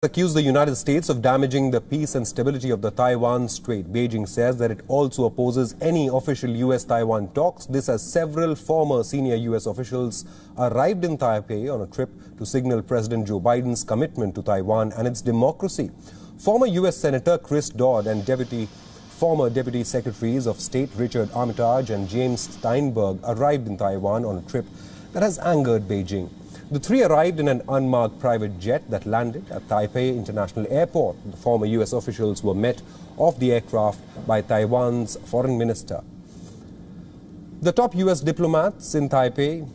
Accused the United States of damaging the peace and stability of the Taiwan Strait. Beijing says that it also opposes any official US-Taiwan talks. This as several former senior US officials arrived in Taipei on a trip to signal President Joe Biden's commitment to Taiwan and its democracy. Former US Senator Chris Dodd and former Deputy Secretaries of State Richard Armitage and James Steinberg arrived in Taiwan on a trip that has angered Beijing. The three arrived in an unmarked private jet that landed at Taipei International Airport. The former US officials were met off the aircraft by Taiwan's foreign minister. The top US diplomats in Taipei,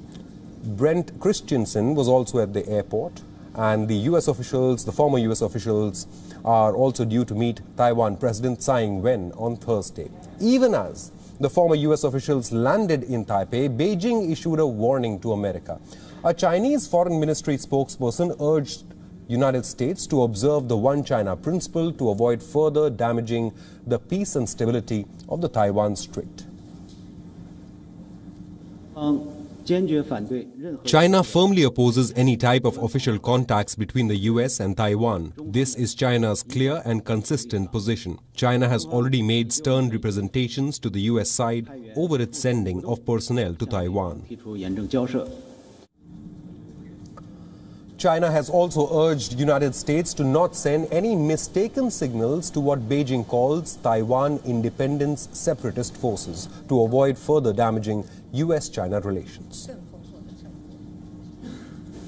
Brent Christensen, was also at the airport, and the former US officials are also due to meet Taiwan President Tsai Ing-wen on Thursday. Even as the former US officials landed in Taipei, Beijing issued a warning to America. A Chinese Foreign Ministry spokesperson urged United States to observe the One China principle to avoid further damaging the peace and stability of the Taiwan Strait. China firmly opposes any type of official contacts between the US and Taiwan. This is China's clear and consistent position. China has already made stern representations to the US side over its sending of personnel to Taiwan. China has also urged United States to not send any mistaken signals to what Beijing calls Taiwan independence separatist forces to avoid further damaging US-China relations.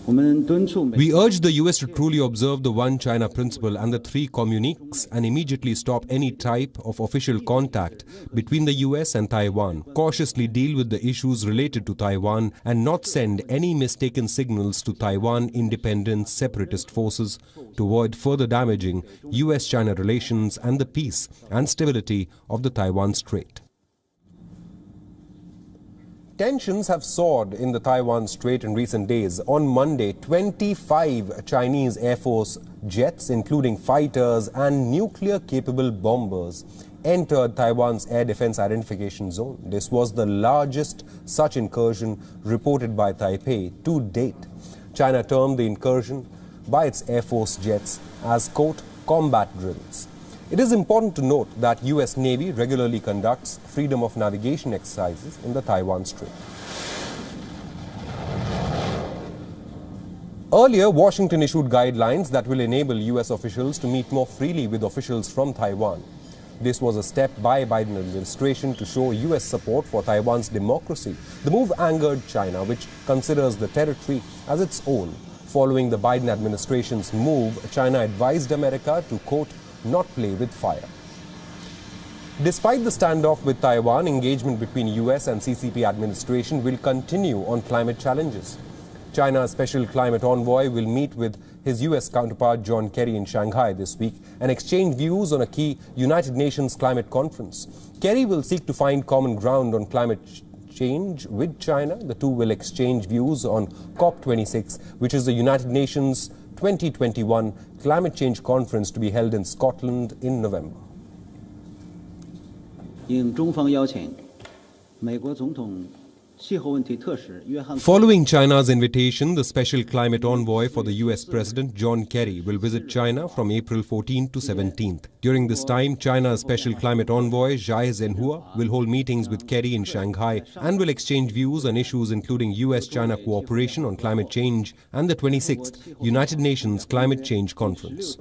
We urge the US to truly observe the One China principle and the three communiques and immediately stop any type of official contact between the US and Taiwan, cautiously deal with the issues related to Taiwan and not send any mistaken signals to Taiwan independent separatist forces to avoid further damaging US-China relations and the peace and stability of the Taiwan Strait. Tensions have soared in the Taiwan Strait in recent days. On Monday, 25 Chinese Air Force jets, including fighters and nuclear-capable bombers, entered Taiwan's air defense identification zone. This was the largest such incursion reported by Taipei to date. China termed the incursion by its Air Force jets as, quote, combat drills. It is important to note that US Navy regularly conducts freedom of navigation exercises in the Taiwan Strait. Earlier, Washington issued guidelines that will enable US officials to meet more freely with officials from Taiwan. This was a step by Biden administration to show US support for Taiwan's democracy. The move angered China, which considers the territory as its own. Following the Biden administration's move, China advised America to, quote, not play with fire. Despite the standoff with Taiwan, engagement between US and CCP administration will continue on climate challenges. China's special climate envoy will meet with his US counterpart John Kerry in Shanghai this week and exchange views on a key United Nations climate conference. Kerry will seek to find common ground on climate change with China. The two will exchange views on COP26, which is the United Nations 2021 climate change conference to be held in Scotland in November. Following China's invitation, the special climate envoy for the US President John Kerry will visit China from April 14 to 17th. During this time, China's special climate envoy Zhai Zhenhua will hold meetings with Kerry in Shanghai and will exchange views on issues including US-China cooperation on climate change and the 26th United Nations Climate Change Conference.